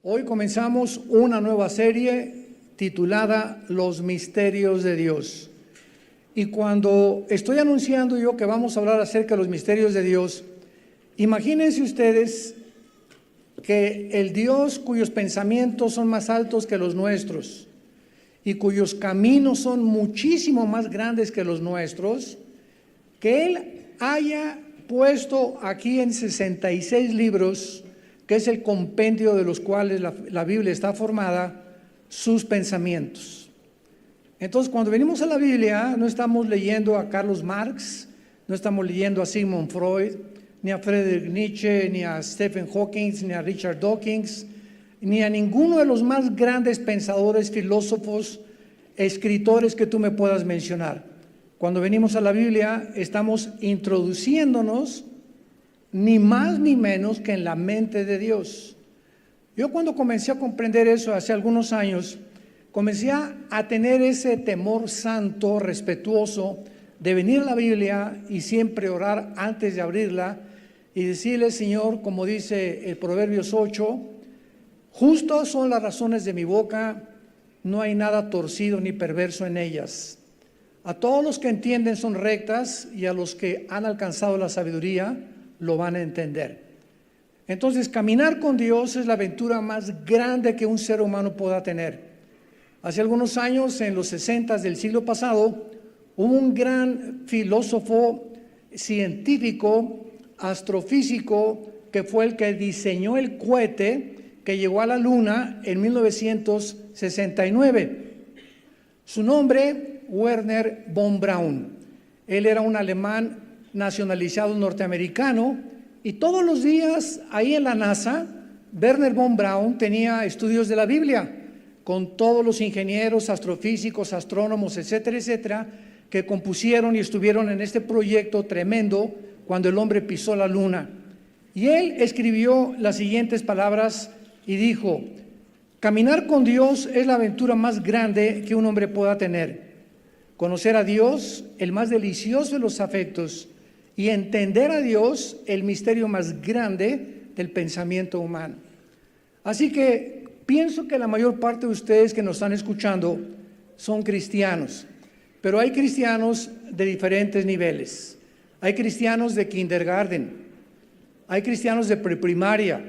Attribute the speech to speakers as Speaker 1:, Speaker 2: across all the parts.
Speaker 1: Hoy comenzamos una nueva serie titulada Los Misterios de Dios. Y cuando estoy anunciando yo que vamos a hablar acerca de los misterios de Dios, imagínense ustedes que el Dios cuyos pensamientos son más altos que los nuestros y cuyos caminos son muchísimo más grandes que los nuestros, que Él haya puesto aquí en 66 libros, que es el compendio de los cuales la Biblia está formada, sus pensamientos. Entonces, cuando venimos a la Biblia, no estamos leyendo a Carlos Marx, no estamos leyendo a Sigmund Freud, ni a Friedrich Nietzsche, ni a Stephen Hawking, ni a Richard Dawkins, ni a ninguno de los más grandes pensadores, filósofos, escritores que tú me puedas mencionar. Cuando venimos a la Biblia, estamos introduciéndonos ni más ni menos que en la mente de Dios. Yo cuando comencé a comprender eso hace algunos años, comencé a tener ese temor santo, respetuoso, de venir a la Biblia y siempre orar antes de abrirla y decirle: Señor, como dice el Proverbios 8, justas son las razones de mi boca, no hay nada torcido ni perverso en ellas. A todos los que entienden son rectas, y a los que han alcanzado la sabiduría lo van a entender. Entonces, caminar con Dios es la aventura más grande que un ser humano pueda tener. Hace algunos años, en los 60 del siglo pasado, hubo un gran filósofo, científico, astrofísico, que fue el que diseñó el cohete que llegó a la Luna en 1969. Su nombre, Wernher von Braun. Él era un alemán nacionalizado norteamericano, y todos los días ahí en la NASA, Wernher von Braun tenía estudios de la Biblia con todos los ingenieros, astrofísicos, astrónomos, etcétera, etcétera, que compusieron y estuvieron en este proyecto tremendo cuando el hombre pisó la Luna. Y él escribió las siguientes palabras y dijo: caminar con Dios es la aventura más grande que un hombre pueda tener. Conocer a Dios, el más delicioso de los afectos, y entender a Dios, el misterio más grande del pensamiento humano. Así que pienso que la mayor parte de ustedes que nos están escuchando son cristianos, pero hay cristianos de diferentes niveles. Hay cristianos de kindergarten, hay cristianos de preprimaria,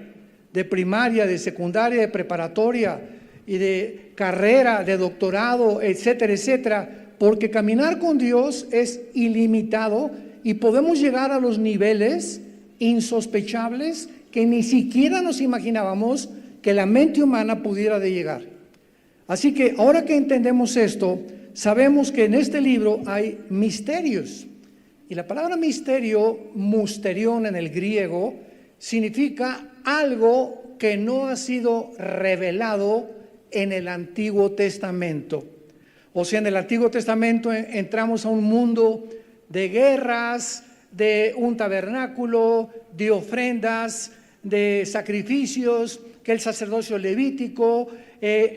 Speaker 1: de primaria, de secundaria, de preparatoria y de carrera, de doctorado, etcétera, etcétera, porque caminar con Dios es ilimitado y podemos llegar a los niveles insospechables que ni siquiera nos imaginábamos que la mente humana pudiera de llegar. Así que ahora que entendemos esto, sabemos que en este libro hay misterios. Y la palabra misterio, musterión en el griego, significa algo que no ha sido revelado en el Antiguo Testamento. O sea, en el Antiguo Testamento entramos a un mundo de guerras, de un tabernáculo, de ofrendas, de sacrificios, que el sacerdocio levítico,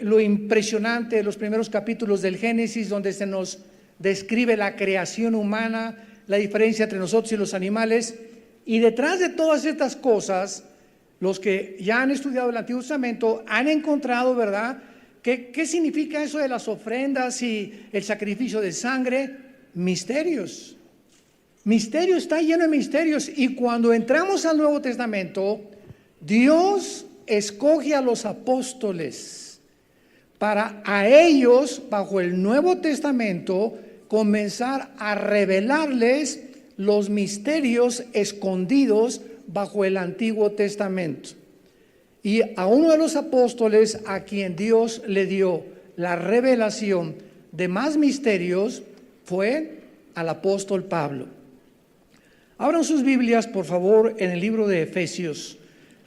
Speaker 1: lo impresionante de los primeros capítulos del Génesis, donde se nos describe la creación humana, la diferencia entre nosotros y los animales. Y detrás de todas estas cosas, los que ya han estudiado el Antiguo Testamento han encontrado, ¿verdad?, ¿qué significa eso de las ofrendas y el sacrificio de sangre? Misterios. Misterio, está lleno de misterios. Y cuando entramos al Nuevo Testamento, Dios escoge a los apóstoles para a ellos, bajo el Nuevo Testamento, comenzar a revelarles los misterios escondidos bajo el Antiguo Testamento. Y a uno de los apóstoles a quien Dios le dio la revelación de más misterios fue al apóstol Pablo. Abran sus Biblias, por favor, en el libro de Efesios,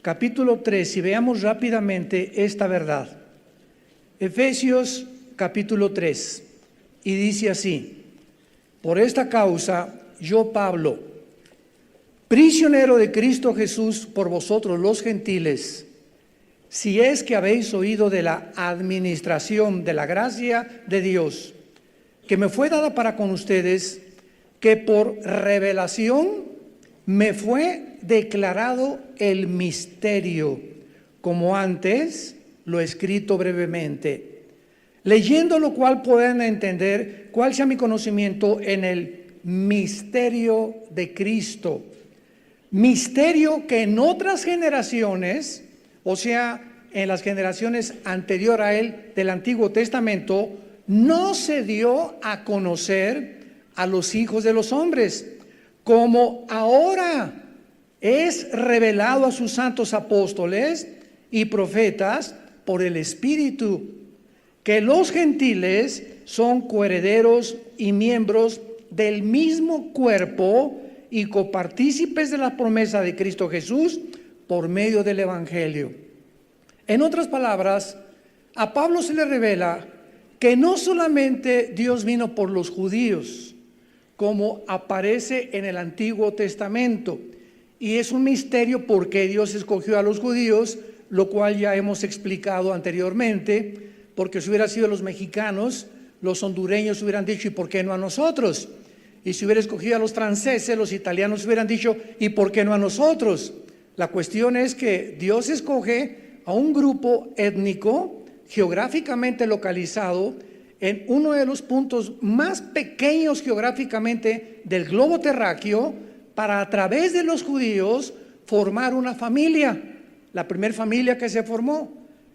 Speaker 1: capítulo 3, y veamos rápidamente esta verdad. Efesios, capítulo 3, y dice así: por esta causa, yo, Pablo, prisionero de Cristo Jesús por vosotros los gentiles, si es que habéis oído de la administración de la gracia de Dios, que me fue dada para con ustedes, que por revelación me fue declarado el misterio, como antes lo escrito brevemente, leyendo lo cual puedan entender cuál sea mi conocimiento en el misterio de Cristo. Misterio que en otras generaciones, o sea, en las generaciones anterior a él del Antiguo Testamento, no se dio a conocer a los hijos de los hombres, como ahora es revelado a sus santos apóstoles y profetas por el Espíritu, que los gentiles son coherederos y miembros del mismo cuerpo y copartícipes de la promesa de Cristo Jesús por medio del Evangelio. En otras palabras, a Pablo se le revela que no solamente Dios vino por los judíos, como aparece en el Antiguo Testamento, y es un misterio por qué Dios escogió a los judíos, lo cual ya hemos explicado anteriormente, porque si hubiera sido los mexicanos, los hondureños hubieran dicho, ¿y por qué no a nosotros? Y si hubiera escogido a los franceses, los italianos hubieran dicho, ¿y por qué no a nosotros? La cuestión es que Dios escoge a un grupo étnico, geográficamente localizado, en uno de los puntos más pequeños geográficamente del globo terráqueo, para a través de los judíos formar una familia, la primera familia que se formó,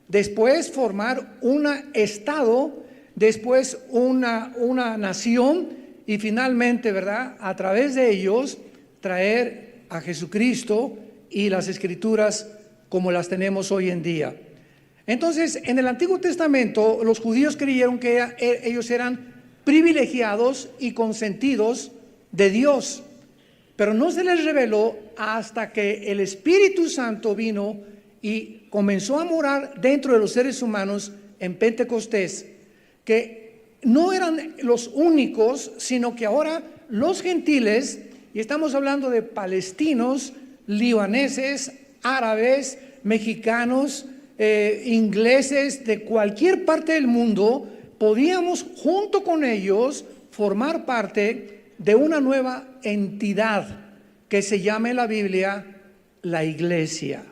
Speaker 1: después formar un estado, después una nación y finalmente, ¿verdad?, a través de ellos traer a Jesucristo y las Escrituras como las tenemos hoy en día. Entonces, en el Antiguo Testamento, los judíos creyeron que ellos eran privilegiados y consentidos de Dios, pero no se les reveló hasta que el Espíritu Santo vino y comenzó a morar dentro de los seres humanos en Pentecostés, que no eran los únicos, sino que ahora los gentiles, y estamos hablando de palestinos, libaneses, árabes, mexicanos, ingleses, de cualquier parte del mundo, podíamos junto con ellos formar parte de una nueva entidad que se llama en la Biblia la iglesia.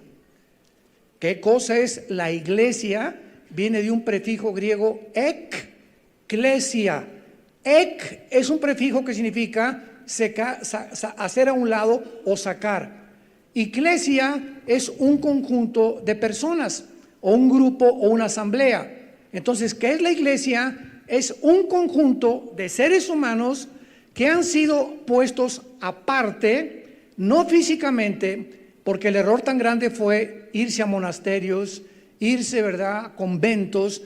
Speaker 1: ¿Qué cosa es la iglesia? Viene de un prefijo griego ekklesia. Ek es un prefijo que significa hacer a un lado o sacar. Iglesia es un conjunto de personas o un grupo o una asamblea. Entonces, ¿qué es la iglesia? Es un conjunto de seres humanos que han sido puestos aparte, no físicamente, porque el error tan grande fue irse a monasterios, irse, ¿verdad?, a conventos,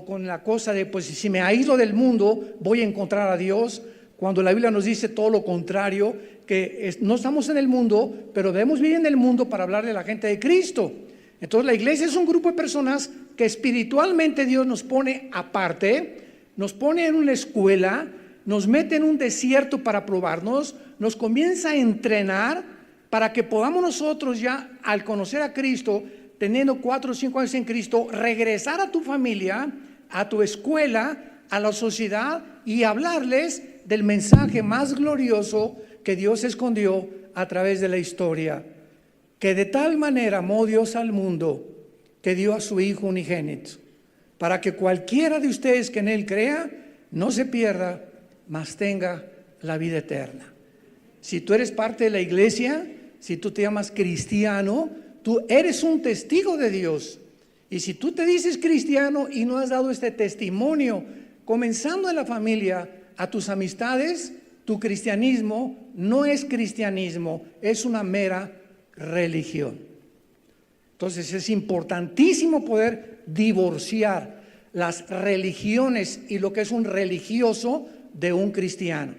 Speaker 1: con la cosa de, pues si me aíslo del mundo, voy a encontrar a Dios, cuando la Biblia nos dice todo lo contrario, que no estamos en el mundo, pero debemos vivir en el mundo para hablarle a la gente de Cristo. Entonces la iglesia es un grupo de personas que espiritualmente Dios nos pone aparte, nos pone en una escuela, nos mete en un desierto para probarnos, nos comienza a entrenar para que podamos nosotros ya, al conocer a Cristo, teniendo 4 o 5 años en Cristo, regresar a tu familia, a tu escuela, a la sociedad y hablarles del mensaje más glorioso que Dios escondió a través de la historia. Que de tal manera amó Dios al mundo que dio a su Hijo unigénito, para que cualquiera de ustedes que en Él crea no se pierda, mas tenga la vida eterna. Si tú eres parte de la iglesia, si tú te llamas cristiano, tú eres un testigo de Dios. Y si tú te dices cristiano y no has dado este testimonio, comenzando en la familia, a tus amistades, tu cristianismo no es cristianismo, es una mera religión. Entonces es importantísimo poder divorciar las religiones y lo que es un religioso de un cristiano,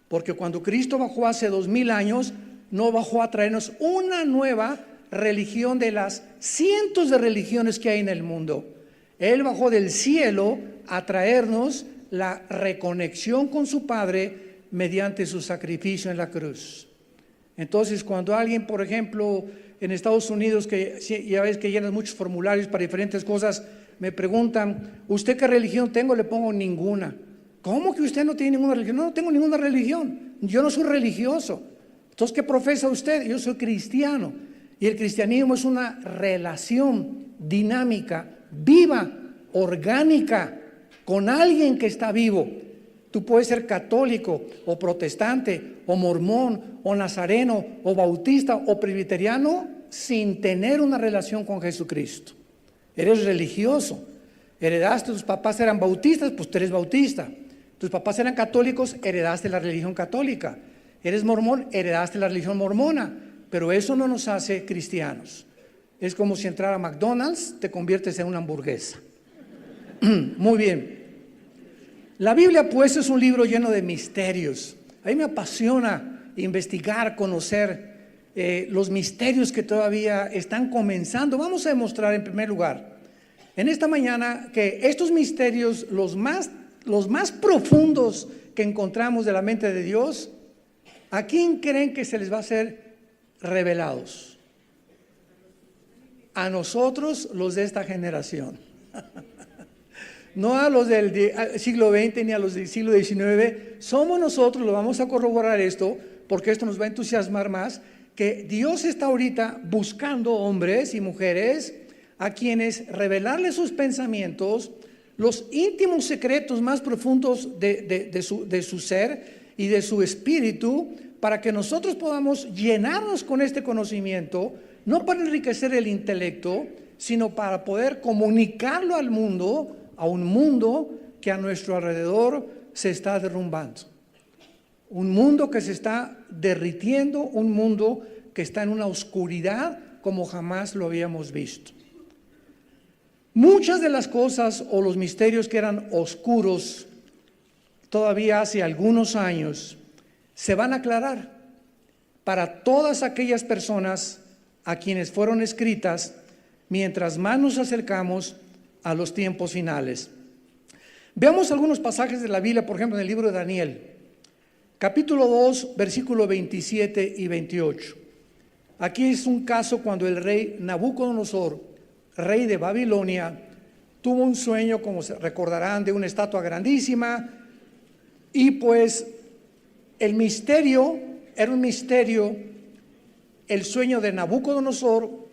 Speaker 1: porque cuando Cristo bajó hace 2000 años, no bajó a traernos una nueva religión de las cientos de religiones que hay en el mundo. Él bajó del cielo a traernos la reconexión con su Padre mediante su sacrificio en la cruz. Entonces, cuando alguien, por ejemplo, en Estados Unidos, que ya ves que llenan muchos formularios para diferentes cosas, me preguntan, ¿usted qué religión tengo? Le pongo ninguna. ¿Cómo que usted no tiene ninguna religión? No, no tengo ninguna religión. Yo no soy religioso. Entonces, ¿qué profesa usted? Yo soy cristiano. Y el cristianismo es una relación dinámica viva, orgánica, con alguien que está vivo. Tú puedes ser católico o protestante o mormón o nazareno o bautista o presbiteriano sin tener una relación con Jesucristo. Eres religioso. Heredaste, tus papás eran bautistas, pues tú eres bautista. Tus papás eran católicos, heredaste la religión católica. Eres mormón, heredaste la religión mormona. Pero eso no nos hace cristianos. Es como si entrar a McDonald's, te conviertes en una hamburguesa. Muy bien. La Biblia, pues, es un libro lleno de misterios. A mí me apasiona investigar, conocer los misterios que todavía están comenzando. Vamos a demostrar en primer lugar, en esta mañana, que estos misterios, los más profundos que encontramos de la mente de Dios, ¿a quién creen que se les va a ser revelados? A nosotros, los de esta generación. No a los del siglo XX ni a los del siglo XIX. Somos nosotros, lo vamos a corroborar esto, porque esto nos va a entusiasmar más, que Dios está ahorita buscando hombres y mujeres a quienes revelarles sus pensamientos, los íntimos secretos más profundos de su ser y de su espíritu, para que nosotros podamos llenarnos con este conocimiento, no para enriquecer el intelecto, sino para poder comunicarlo al mundo, a un mundo que a nuestro alrededor se está derrumbando. Un mundo que se está derritiendo, un mundo que está en una oscuridad como jamás lo habíamos visto. Muchas de las cosas o los misterios que eran oscuros todavía hace algunos años se van a aclarar para todas aquellas personas a quienes fueron escritas mientras más nos acercamos a los tiempos finales. Veamos algunos pasajes de la Biblia, por ejemplo, en el libro de Daniel, capítulo 2, versículos 27 y 28. Aquí es un caso cuando el rey Nabucodonosor, rey de Babilonia, tuvo un sueño, como se recordarán, de una estatua grandísima, y pues el misterio era un misterio. El sueño de Nabucodonosor,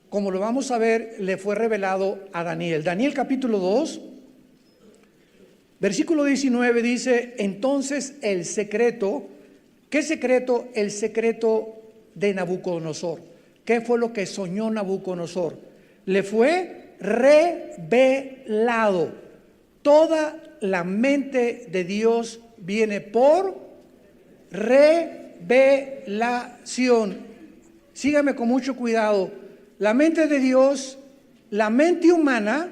Speaker 1: como lo vamos a ver, le fue revelado a Daniel. Daniel capítulo 2, versículo 19 dice: entonces el secreto, ¿qué secreto? El secreto de Nabucodonosor. ¿Qué fue lo que soñó Nabucodonosor? Le fue revelado. Toda la mente de Dios viene por revelación. Sígame con mucho cuidado. La mente de Dios, la mente humana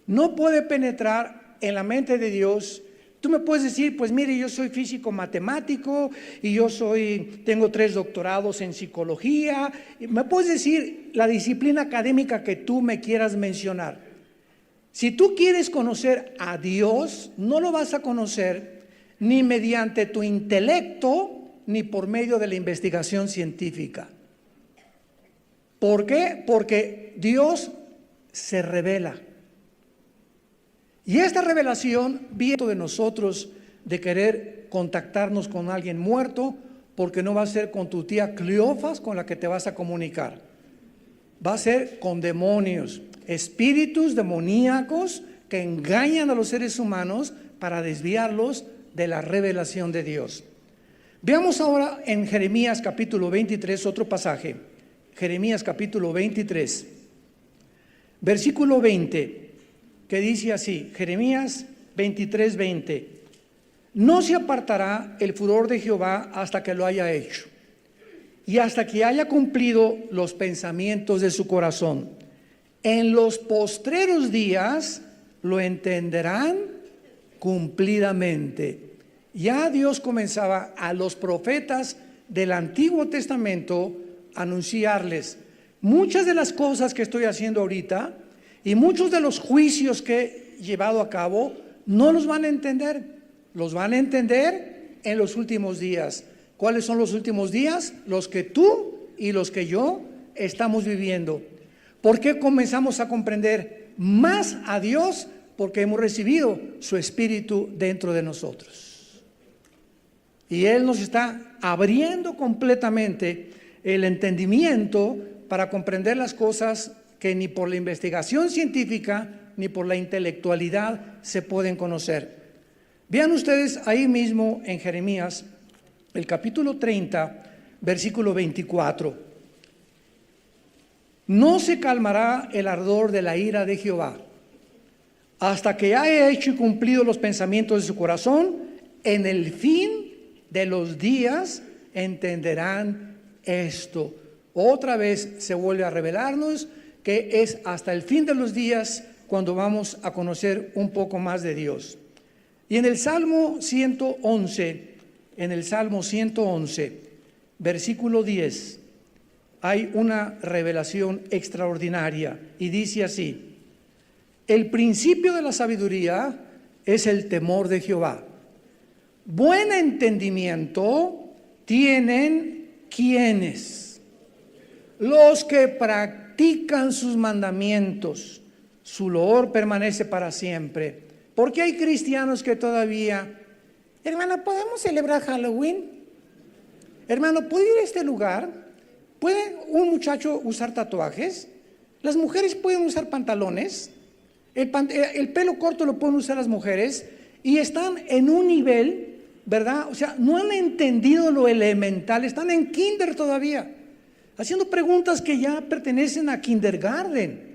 Speaker 1: no puede penetrar en la mente de Dios. Tú me puedes decir, pues mire, yo soy físico matemático y tengo 3 doctorados en psicología. Me puedes decir la disciplina académica que tú me quieras mencionar. Si tú quieres conocer a Dios, no lo vas a conocer ni mediante tu intelecto ni por medio de la investigación científica. ¿Por qué? Porque Dios se revela. Y esta revelación viene de nosotros de querer contactarnos con alguien muerto, porque no va a ser con tu tía Cleofas con la que te vas a comunicar. Va a ser con demonios, espíritus demoníacos que engañan a los seres humanos para desviarlos de la revelación de Dios. Veamos ahora en Jeremías capítulo 23 otro pasaje. Jeremías capítulo 23, versículo 20, que dice así, Jeremías 23, 20: no se apartará el furor de Jehová hasta que lo haya hecho, y hasta que haya cumplido los pensamientos de su corazón. En los postreros días lo entenderán cumplidamente. Ya Dios comenzaba a los profetas del Antiguo Testamento anunciarles muchas de las cosas que estoy haciendo ahorita, y muchos de los juicios que he llevado a cabo no los van a entender. Los van a entender en los últimos días. ¿Cuáles son los últimos días? Los que tú y los que yo estamos viviendo. ¿Por qué comenzamos a comprender más a Dios? Porque hemos recibido su Espíritu dentro de nosotros. Y Él nos está abriendo completamente el entendimiento para comprender las cosas que ni por la investigación científica ni por la intelectualidad se pueden conocer. Vean ustedes ahí mismo en Jeremías, el capítulo 30, versículo 24. No se calmará el ardor de la ira de Jehová, hasta que haya hecho y cumplido los pensamientos de su corazón. En el fin de los días entenderán esto. Otra vez se vuelve a revelarnos que es hasta el fin de los días cuando vamos a conocer un poco más de Dios. Y en el Salmo 111, versículo 10, hay una revelación extraordinaria y dice así: el principio de la sabiduría es el temor de Jehová. Buen entendimiento tienen ¿quiénes? Los que practican sus mandamientos. Su loor permanece para siempre. Porque hay cristianos que todavía, hermana, ¿podemos celebrar Halloween? Hermano, ¿puedo ir a este lugar? ¿Puede un muchacho usar tatuajes? ¿Las mujeres pueden usar pantalones? El pelo corto lo pueden usar las mujeres. Y están en un nivel, ¿verdad? O sea, no han entendido lo elemental, están en kinder todavía, haciendo preguntas que ya pertenecen a kindergarten.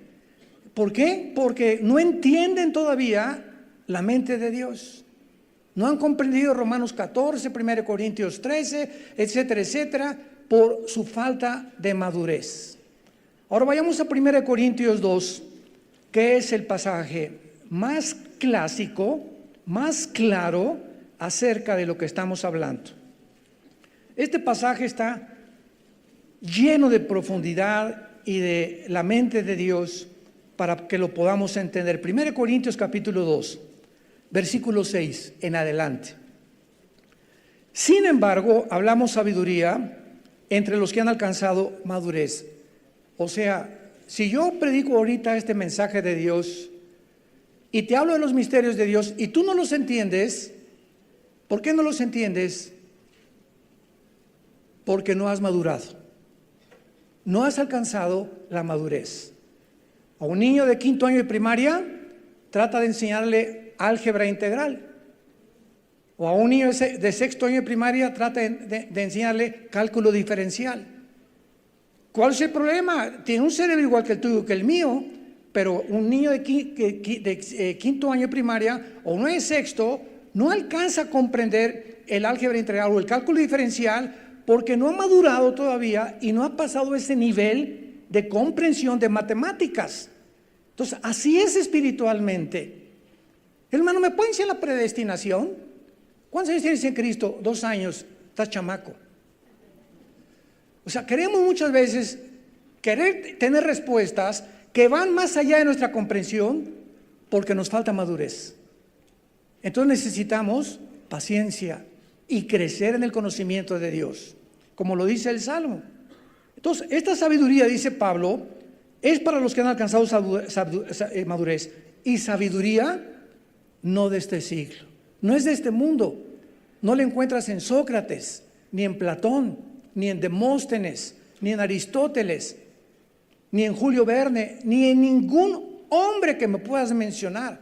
Speaker 1: ¿Por qué? Porque no entienden todavía la mente de Dios. No han comprendido Romanos 14, 1 Corintios 13, etcétera, etcétera, por su falta de madurez. Ahora vayamos a 1 Corintios 2, que es el pasaje más clásico, más claro acerca de lo que estamos hablando. Este pasaje está lleno de profundidad y de la mente de Dios para que lo podamos entender. 1 Corintios capítulo 2, versículo 6 en adelante. Sin embargo, hablamos sabiduría entre los que han alcanzado madurez. O sea, si yo predico ahorita este mensaje de Dios y te hablo de los misterios de Dios y tú no los entiendes, ¿por qué no los entiendes? Porque no has madurado. No has alcanzado la madurez. A un niño de 5º año de primaria, trata de enseñarle álgebra integral. O a un niño de 6º año de primaria, trata de enseñarle cálculo diferencial. ¿Cuál es el problema? Tiene un cerebro igual que el tuyo, que el mío, pero un niño de 5º año de primaria o uno de 6º no alcanza a comprender el álgebra integral o el cálculo diferencial porque no ha madurado todavía y no ha pasado ese nivel de comprensión de matemáticas. Entonces, así es espiritualmente. Hermano, ¿me pueden decir la predestinación? ¿Cuántos años tienes en Cristo? 2 años, estás chamaco. O sea, queremos muchas veces querer tener respuestas que van más allá de nuestra comprensión porque nos falta madurez. Entonces necesitamos paciencia y crecer en el conocimiento de Dios, como lo dice el Salmo. Entonces, esta sabiduría, dice Pablo, es para los que han alcanzado madurez. Y sabiduría no de este siglo, no es de este mundo. No la encuentras en Sócrates, ni en Platón, ni en Demóstenes, ni en Aristóteles, ni en Julio Verne, ni en ningún hombre que me puedas mencionar.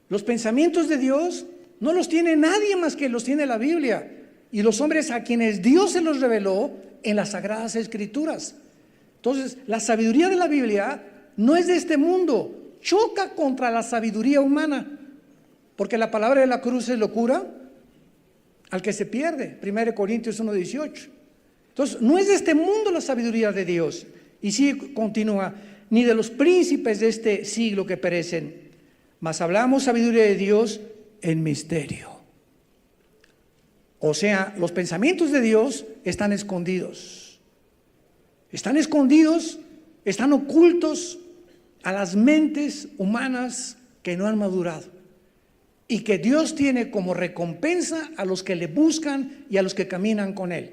Speaker 1: Los pensamientos de Dios no los tiene nadie más que los tiene la Biblia y los hombres a quienes Dios se los reveló en las Sagradas Escrituras. Entonces, la sabiduría de la Biblia no es de este mundo, choca contra la sabiduría humana, porque la palabra de la cruz es locura al que se pierde, 1 Corintios 1:18. Entonces, no es de este mundo la sabiduría de Dios. Y sigue, continúa, ni de los príncipes de este siglo que perecen, mas hablamos sabiduría de Dios en misterio. O sea, los pensamientos de Dios están escondidos. Están escondidos, están ocultos a las mentes humanas que no han madurado. Y que Dios tiene como recompensa a los que le buscan y a los que caminan con Él.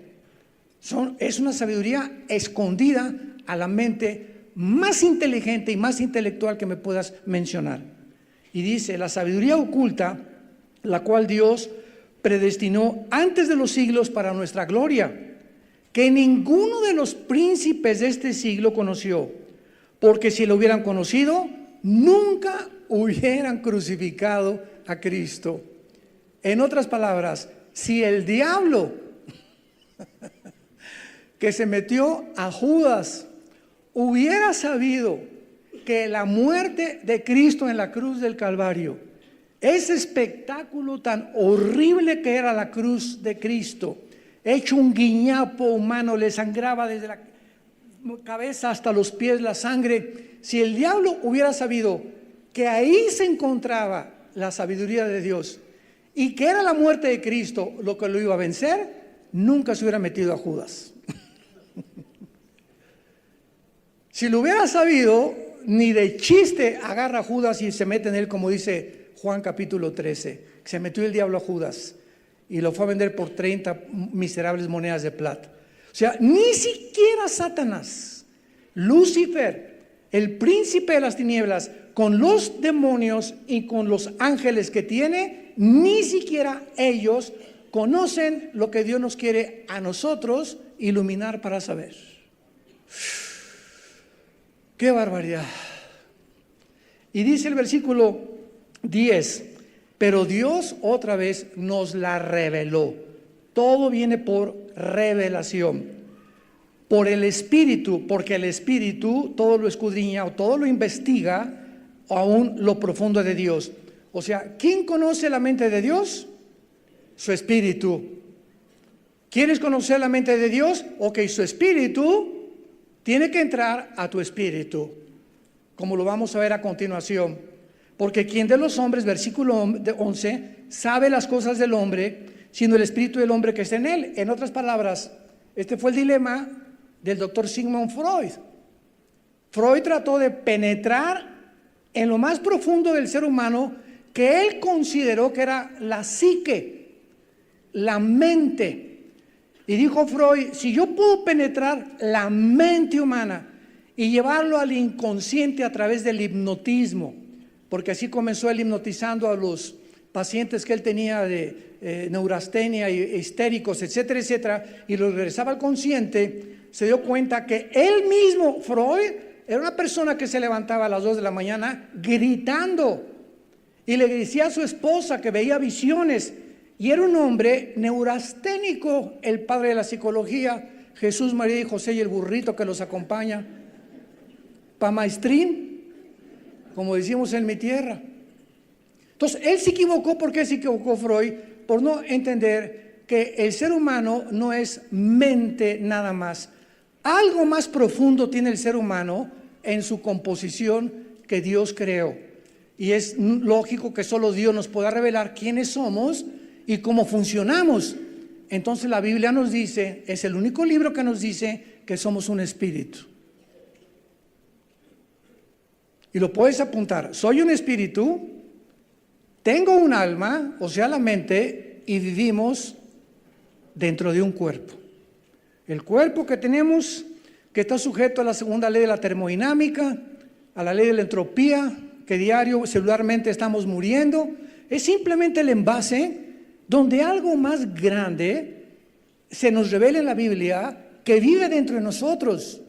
Speaker 1: Es una sabiduría escondida a la mente más inteligente y más intelectual que me puedas mencionar. Y dice, la sabiduría oculta, la cual Dios predestinó antes de los siglos para nuestra gloria, que ninguno de los príncipes de este siglo conoció, porque si lo hubieran conocido, nunca hubieran crucificado a Cristo. En otras palabras, si el diablo que se metió a Judas hubiera sabido que la muerte de Cristo en la cruz del Calvario, ese espectáculo tan horrible que era la cruz de Cristo, hecho un guiñapo humano, le sangraba desde la cabeza hasta los pies la sangre. Si el diablo hubiera sabido que ahí se encontraba la sabiduría de Dios y que era la muerte de Cristo lo que lo iba a vencer, nunca se hubiera metido a Judas. Si lo hubiera sabido, ni de chiste agarra a Judas y se mete en él, como dice Juan capítulo 13, que se metió el diablo a Judas y lo fue a vender por 30 miserables monedas de plata. O sea, ni siquiera Satanás, Lucifer, el príncipe de las tinieblas, con los demonios y con los ángeles que tiene, ni siquiera ellos conocen lo que Dios nos quiere a nosotros iluminar para saber. ¡Qué barbaridad! Y dice el versículo 10, pero Dios otra vez nos la reveló. Todo viene por revelación, por el Espíritu, porque el Espíritu todo lo escudriña o todo lo investiga, aún lo profundo de Dios. O sea, ¿quién conoce la mente de Dios? Su Espíritu. ¿Quieres conocer la mente de Dios? Ok, su Espíritu tiene que entrar a tu espíritu, como lo vamos a ver a continuación. Porque ¿quién de los hombres, versículo 11, sabe las cosas del hombre, sino el espíritu del hombre que está en él? En otras palabras, este fue el dilema del doctor Sigmund Freud. Freud trató de penetrar en lo más profundo del ser humano, que él consideró que era la psique, la mente. Y dijo Freud, si yo puedo penetrar la mente humana y llevarlo al inconsciente a través del hipnotismo, porque así comenzó él hipnotizando a los pacientes que él tenía de neurastenia y histéricos, etcétera, etcétera, y los regresaba al consciente, se dio cuenta que él mismo, Freud, era una persona que se levantaba a las 2 de la mañana gritando y le decía a su esposa que veía visiones. Y era un hombre neurasténico, el padre de la psicología, Jesús, María y José y el burrito que los acompaña, pamaestrín, como decimos en mi tierra. Entonces, él se equivocó. ¿Por qué se equivocó Freud? Por no entender que el ser humano no es mente nada más. Algo más profundo tiene el ser humano en su composición que Dios creó. Y es lógico que solo Dios nos pueda revelar quiénes somos y cómo funcionamos. Entonces la Biblia nos dice, es el único libro que nos dice que somos un espíritu. Y lo puedes apuntar, soy un espíritu, tengo un alma, o sea la mente, y vivimos dentro de un cuerpo. El cuerpo que tenemos, que está sujeto a la segunda ley de la termodinámica, a la ley de la entropía, que diario celularmente estamos muriendo, es simplemente el envase donde algo más grande se nos revela en la Biblia que vive dentro de nosotros.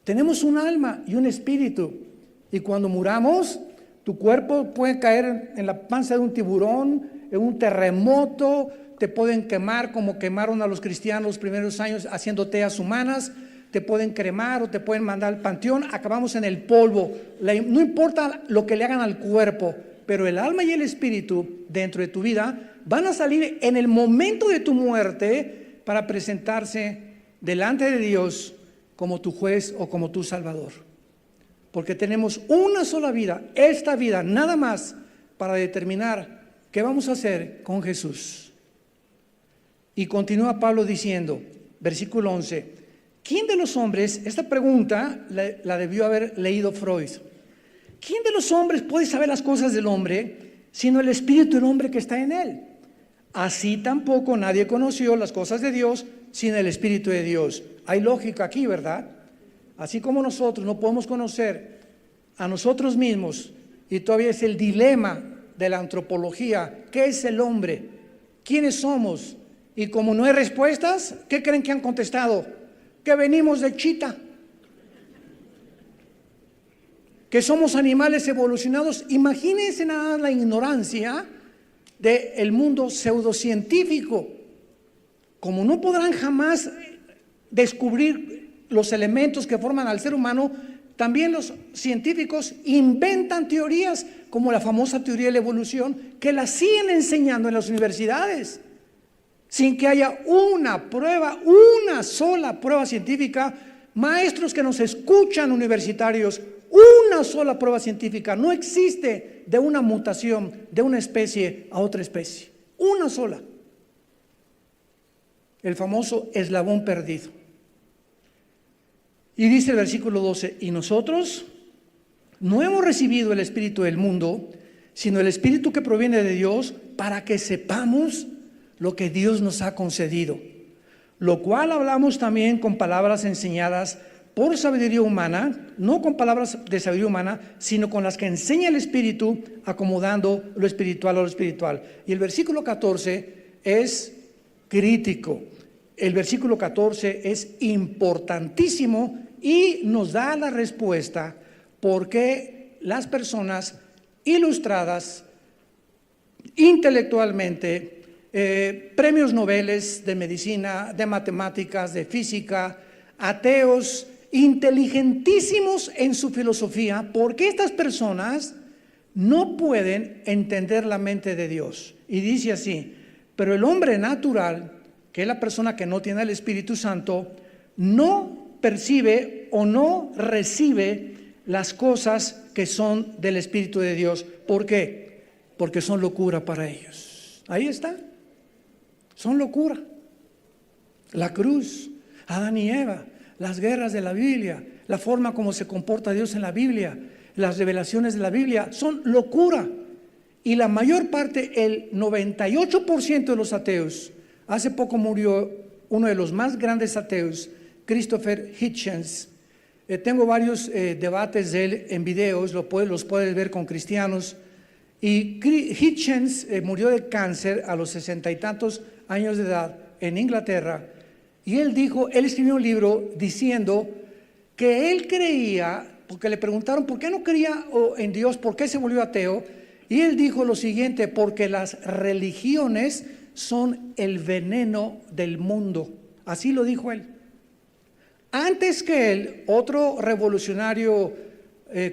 Speaker 1: Tenemos un alma y un espíritu, y cuando muramos, tu cuerpo puede caer en la panza de un tiburón, en un terremoto, te pueden quemar como quemaron a los cristianos los primeros años haciendo teas humanas, te pueden cremar o te pueden mandar al panteón, acabamos en el polvo. No importa lo que le hagan al cuerpo, pero el alma y el espíritu dentro de tu vida van a salir en el momento de tu muerte para presentarse delante de Dios como tu juez o como tu salvador. Porque tenemos una sola vida, esta vida nada más, para determinar qué vamos a hacer con Jesús. Y continúa Pablo diciendo, versículo 11, ¿quién de los hombres, esta pregunta la debió haber leído Freud, ¿quién de los hombres puede saber las cosas del hombre sino el espíritu del hombre que está en él? Así tampoco nadie conoció las cosas de Dios sin el Espíritu de Dios. Hay lógica aquí, ¿verdad? Así como nosotros no podemos conocer a nosotros mismos, y todavía es el dilema de la antropología, ¿qué es el hombre? ¿Quiénes somos? Y como no hay respuestas, ¿qué creen que han contestado? Que venimos de Chita. que somos animales evolucionados. Imagínense nada más la ignorancia del mundo pseudocientífico. Como no podrán jamás descubrir los elementos que forman al ser humano, también los científicos inventan teorías como la famosa teoría de la evolución, que la siguen enseñando en las universidades, sin que haya una prueba, una sola prueba científica. Maestros que nos escuchan, universitarios, una sola prueba científica no existe de una mutación de una especie a otra especie, una sola. El famoso eslabón perdido. Y dice el versículo 12, y nosotros no hemos recibido el espíritu del mundo, sino el espíritu que proviene de Dios, para que sepamos lo que Dios nos ha concedido, lo cual hablamos también con palabras enseñadas por sabiduría humana, no con palabras de sabiduría humana, sino con las que enseña el Espíritu, acomodando lo espiritual a lo espiritual. Y el versículo 14 es crítico. El versículo 14 es importantísimo y nos da la respuesta por qué las personas ilustradas intelectualmente, premios Nobel de medicina, de matemáticas, de física, ateos, inteligentísimos en su filosofía, porque estas personas no pueden entender la mente de Dios. Y dice así, pero el hombre natural, que es la persona que no tiene el Espíritu Santo, no percibe o no recibe las cosas que son del Espíritu de Dios. ¿Por qué? Porque son locura para ellos. Ahí está. Son locura. La cruz, Adán y Eva, las guerras de la Biblia, la forma como se comporta Dios en la Biblia, las revelaciones de la Biblia, son locura. Y la mayor parte, el 98% de los ateos, hace poco murió uno de los más grandes ateos, Christopher Hitchens. Tengo varios debates de él en videos, los puedes ver con cristianos. Y Hitchens murió de cáncer a los 60 y tantos años de edad en Inglaterra. Y él escribió un libro diciendo que él creía, porque le preguntaron por qué no creía en Dios, por qué se volvió ateo. Y él dijo lo siguiente, porque las religiones son el veneno del mundo. Así lo dijo él. Antes que él, otro revolucionario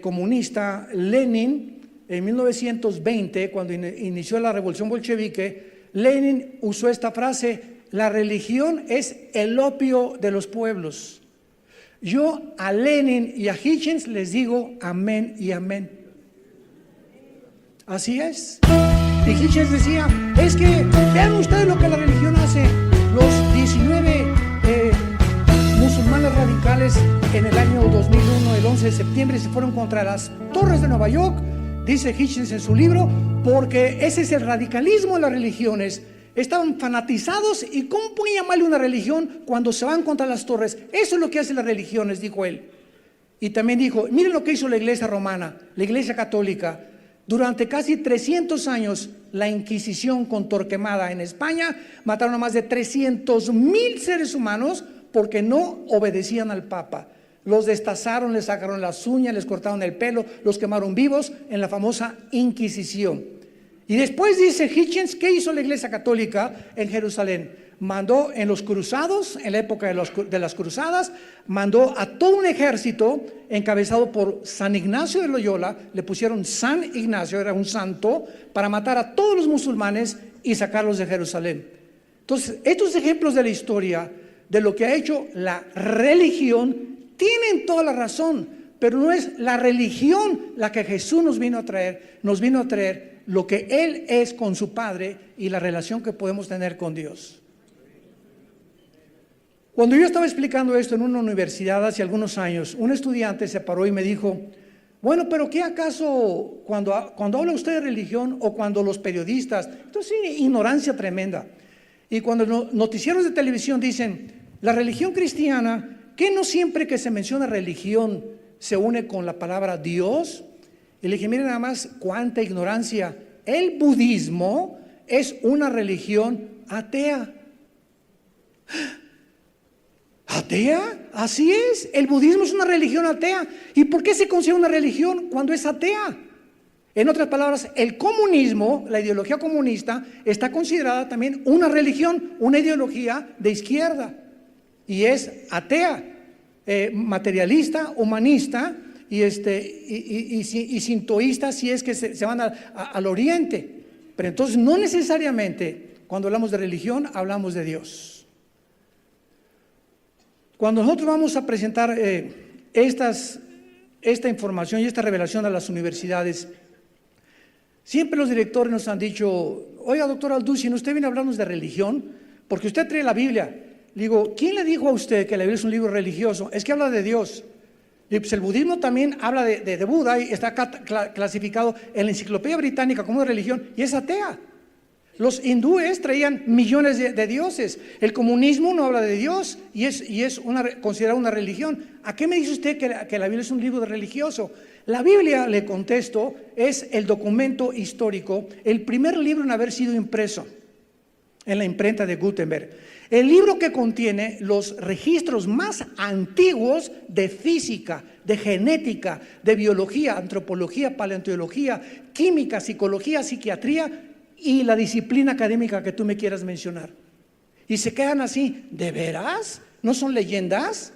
Speaker 1: comunista, Lenin, en 1920, cuando inició la revolución bolchevique, Lenin usó esta frase: la religión es el opio de los pueblos. Yo a Lenin y a Hitchens les digo amén y amén. Así es. Y Hitchens decía, es que vean ustedes lo que la religión hace. Los 19 musulmanes radicales en el año 2001, el 11 de septiembre, se fueron contra las torres de Nueva York, dice Hitchens en su libro, porque ese es el radicalismo de las religiones. Estaban fanatizados, y ¿cómo pueden llamarle una religión cuando se van contra las torres? Eso es lo que hacen las religiones, dijo él. Y también dijo, miren lo que hizo la iglesia romana, la iglesia católica. Durante casi 300 años, la Inquisición con Torquemada en España mataron a más de 300,000 seres humanos porque no obedecían al Papa. Los destazaron, les sacaron las uñas, les cortaron el pelo, los quemaron vivos en la famosa Inquisición. Y después dice Hitchens, ¿qué hizo la Iglesia Católica en Jerusalén? Mandó en los cruzados, en la época de las cruzadas, mandó a todo un ejército encabezado por San Ignacio de Loyola, le pusieron San Ignacio, era un santo, para matar a todos los musulmanes y sacarlos de Jerusalén. Entonces, estos ejemplos de la historia, de lo que ha hecho la religión, tienen toda la razón, pero no es la religión la que Jesús nos vino a traer lo que Él es con su Padre y la relación que podemos tener con Dios. Cuando yo estaba explicando esto en una universidad hace algunos años, un estudiante se paró y me dijo, bueno, pero ¿qué acaso cuando habla usted de religión o cuando los periodistas? Entonces, ignorancia tremenda. Y cuando los noticieros de televisión dicen, la religión cristiana, ¿qué no siempre que se menciona religión se une con la palabra Dios? Y le dije, miren nada más cuánta ignorancia. El budismo es una religión atea. ¿Atea? Así es. El budismo es una religión atea. ¿Y por qué se considera una religión cuando es atea? En otras palabras, el comunismo, la ideología comunista, está considerada también una religión, una ideología de izquierda. Y es atea, materialista, humanista y sintoísta, si es que se van al oriente. Pero entonces no necesariamente cuando hablamos de religión hablamos de Dios. Cuando nosotros vamos a presentar esta información y esta revelación a las universidades, siempre los directores nos han dicho: oiga, doctor Alducin, usted viene a hablarnos de religión porque usted trae la Biblia. Le digo: ¿quién le dijo a usted que la Biblia es un libro religioso? Es que habla de Dios. Y pues el budismo también habla de Buda y está clasificado en la Enciclopedia Británica como una religión y es atea. Los hindúes traían millones de dioses. El comunismo no habla de Dios y es considerado una religión. ¿A qué me dice usted que la Biblia es un libro religioso? La Biblia, le contesto, es el documento histórico, el primer libro en haber sido impreso en la imprenta de Gutenberg. El libro que contiene los registros más antiguos de física, de genética, de biología, antropología, paleontología, química, psicología, psiquiatría y la disciplina académica que tú me quieras mencionar. Y se quedan así: ¿de veras? ¿No son leyendas?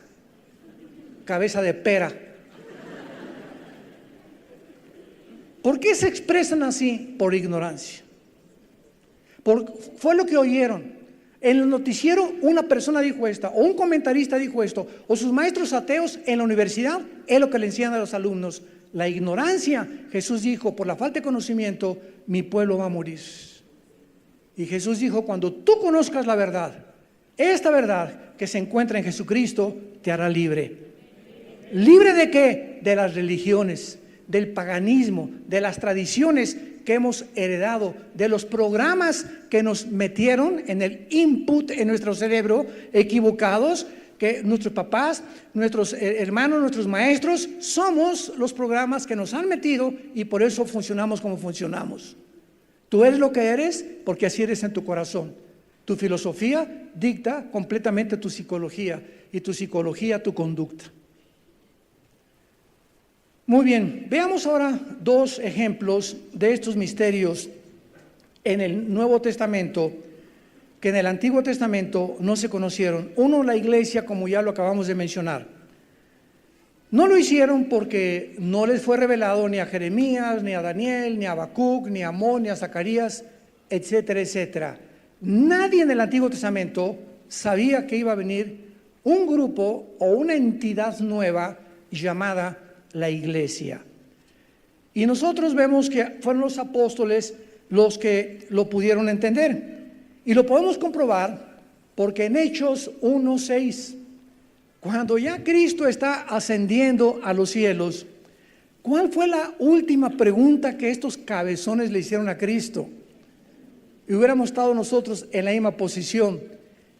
Speaker 1: Cabeza de pera. ¿Por qué se expresan así? Por ignorancia. Fue lo que oyeron. En el noticiero una persona dijo esto, o un comentarista dijo esto, o sus maestros ateos en la universidad, es lo que le enseñan a los alumnos. La ignorancia, Jesús dijo, por la falta de conocimiento, mi pueblo va a morir. Y Jesús dijo: cuando tú conozcas la verdad, esta verdad que se encuentra en Jesucristo, te hará libre. ¿Libre de qué? De las religiones, del paganismo, de las tradiciones que hemos heredado, de los programas que nos metieron en el input en nuestro cerebro equivocados, que nuestros papás, nuestros hermanos, nuestros maestros, somos los programas que nos han metido y por eso funcionamos como funcionamos. Tú eres lo que eres porque así eres en tu corazón. Tu filosofía dicta completamente tu psicología y tu psicología tu conducta. Muy bien, veamos ahora dos ejemplos de estos misterios en el Nuevo Testamento que en el Antiguo Testamento no se conocieron. Uno, la iglesia, como ya lo acabamos de mencionar. No lo hicieron porque no les fue revelado ni a Jeremías, ni a Daniel, ni a Habacuc, ni a Amós, ni a Zacarías, etcétera, etcétera. Nadie en el Antiguo Testamento sabía que iba a venir un grupo o una entidad nueva llamada la iglesia. Y nosotros vemos que fueron los apóstoles los que lo pudieron entender. Y lo podemos comprobar porque en Hechos 1:6, cuando ya Cristo está ascendiendo a los cielos, ¿cuál fue la última pregunta que estos cabezones le hicieron a Cristo? Y hubiéramos estado nosotros en la misma posición.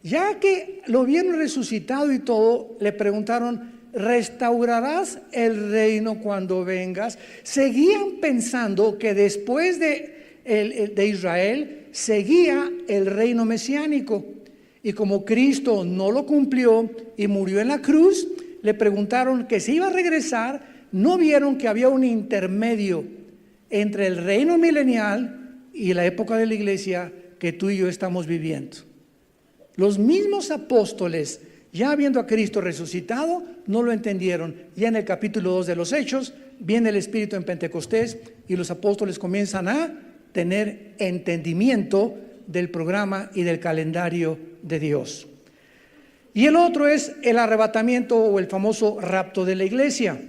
Speaker 1: Ya que lo vieron resucitado y todo, le preguntaron: ¿restaurarás el reino cuando vengas? Seguían pensando que después de Israel seguía el reino mesiánico. Y como Cristo no lo cumplió y murió en la cruz, le preguntaron que si iba a regresar. No vieron que había un intermedio entre el reino milenial y la época de la iglesia que tú y yo estamos viviendo. Los mismos apóstoles, ya viendo a Cristo resucitado, no lo entendieron. Ya en el capítulo 2 de los Hechos viene el Espíritu en Pentecostés y los apóstoles comienzan a tener entendimiento del programa y del calendario de Dios. Y el otro es el arrebatamiento o el famoso rapto de la iglesia.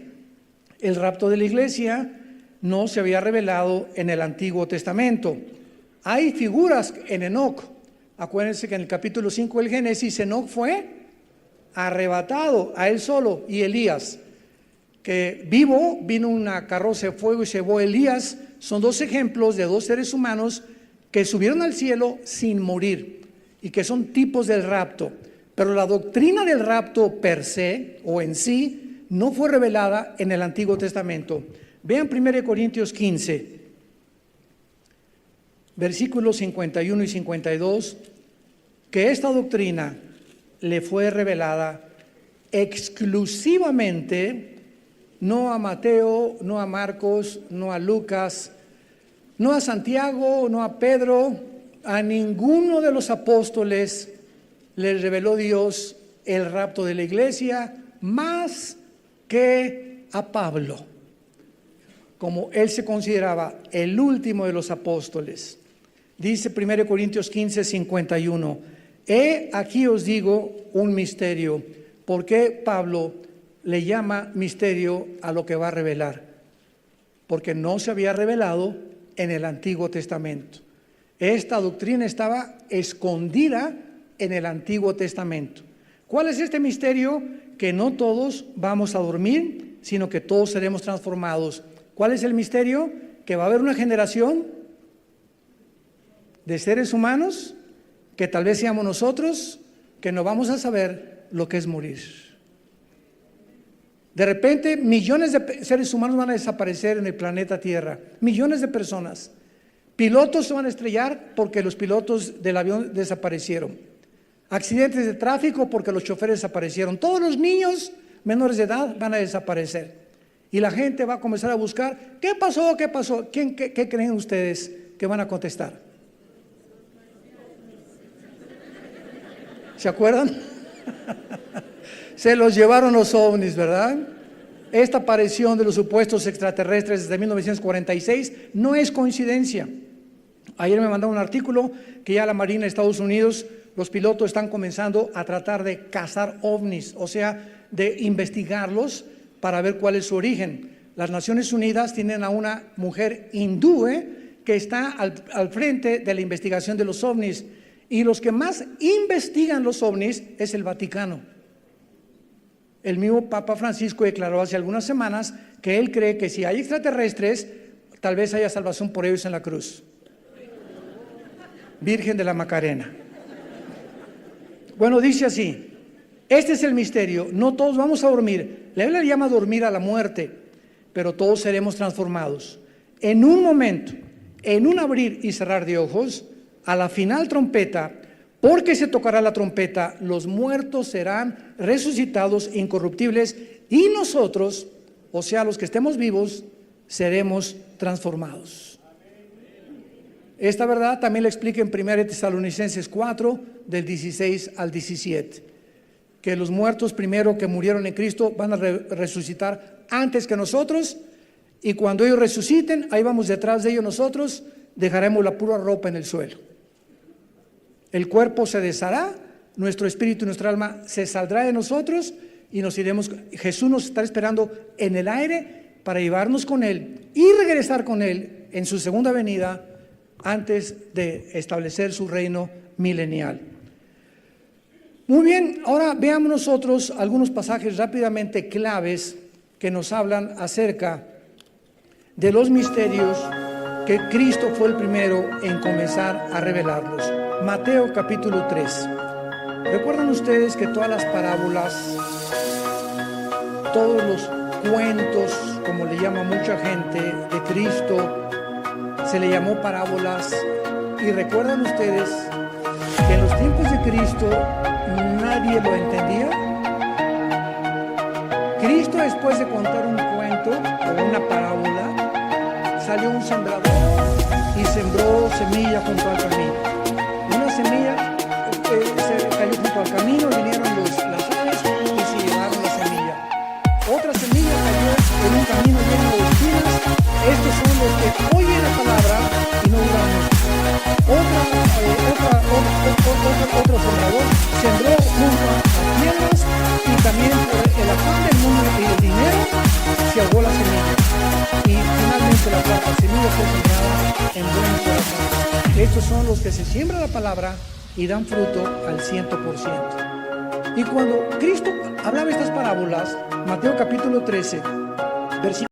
Speaker 1: El rapto de la iglesia no se había revelado en el Antiguo Testamento. Hay figuras en Enoc. Acuérdense que en el capítulo 5 del Génesis, Enoc fue arrebatado a él solo, y Elías, que vino una carroza de fuego y se llevó a Elías. Son dos ejemplos de dos seres humanos que subieron al cielo sin morir y que son tipos del rapto. Pero la doctrina del rapto per se o en sí no fue revelada en el Antiguo Testamento. Vean 1 Corintios 15, versículos 51 y 52, que esta doctrina le fue revelada exclusivamente, no a Mateo, no a Marcos, no a Lucas, no a Santiago, no a Pedro, a ninguno de los apóstoles les reveló Dios el rapto de la iglesia más que a Pablo, como él se consideraba el último de los apóstoles. Dice 1 Corintios 15, 51, aquí os digo un misterio. ¿Por qué Pablo le llama misterio a lo que va a revelar? Porque no se había revelado en el Antiguo Testamento. Esta doctrina estaba escondida en el Antiguo Testamento. ¿Cuál es este misterio? Que no todos vamos a dormir, sino que todos seremos transformados. ¿Cuál es el misterio? Que va a haber una generación de seres humanos, que tal vez seamos nosotros, que no vamos a saber lo que es morir. De repente, millones de seres humanos van a desaparecer en el planeta Tierra, millones de personas. Pilotos se van a estrellar porque los pilotos del avión desaparecieron. Accidentes de tráfico porque los choferes desaparecieron. Todos los niños menores de edad van a desaparecer. Y la gente va a comenzar a buscar, ¿qué pasó? ¿Qué pasó? ¿Qué creen ustedes que van a contestar? ¿Se acuerdan? Se los llevaron los ovnis, ¿verdad? Esta aparición de los supuestos extraterrestres desde 1946 no es coincidencia. Ayer me mandaron un artículo que ya la Marina de Estados Unidos, los pilotos están comenzando a tratar de cazar ovnis, o sea, de investigarlos para ver cuál es su origen. Las Naciones Unidas tienen a una mujer hindú que está al frente de la investigación de los ovnis, y los que más investigan los ovnis es el Vaticano. El mismo Papa Francisco declaró hace algunas semanas que él cree que si hay extraterrestres, tal vez haya salvación por ellos en la cruz. Virgen de la Macarena. Bueno, dice así, este es el misterio, no todos vamos a dormir. La Biblia le llama dormir a la muerte, pero todos seremos transformados. En un momento, en un abrir y cerrar de ojos, a la final trompeta, porque se tocará la trompeta, los muertos serán resucitados incorruptibles y nosotros, o sea, los que estemos vivos, seremos transformados. Esta verdad también la explica en 1 Tesalonicenses 4, del 16 al 17, que los muertos primero que murieron en Cristo van a resucitar antes que nosotros, y cuando ellos resuciten, ahí vamos detrás de ellos nosotros, dejaremos la pura ropa en el suelo. El cuerpo se deshará, nuestro espíritu y nuestra alma se saldrá de nosotros y nos iremos. Jesús nos está esperando en el aire para llevarnos con Él y regresar con Él en su segunda venida antes de establecer su reino milenial. Muy bien, ahora veamos nosotros algunos pasajes rápidamente claves que nos hablan acerca de los misterios que Cristo fue el primero en comenzar a revelarlos. Mateo capítulo 3. ¿Recuerdan ustedes que todas las parábolas, todos los cuentos, como le llama mucha gente, de Cristo, se le llamó parábolas? Y recuerdan ustedes que en los tiempos de Cristo nadie lo entendía. Cristo, después de contar un cuento o una parábola, salió un sembrador y sembró semilla junto al camino. Una semilla se cayó junto al camino, vinieron las aves y se llevaron la semilla. Otra semilla cayó en un camino lleno de espinas. Estos son los que oyen la palabra y no duran otro sembrador sembró junto a piedras, y también por el afán del mundo y el dinero se ahogó la semilla. Y finalmente la cuarta semilla fue sembrada en buen corazón. Estos son los que se siembra la palabra y dan fruto al 100%. Y cuando Cristo hablaba estas parábolas, Mateo capítulo 13, versículo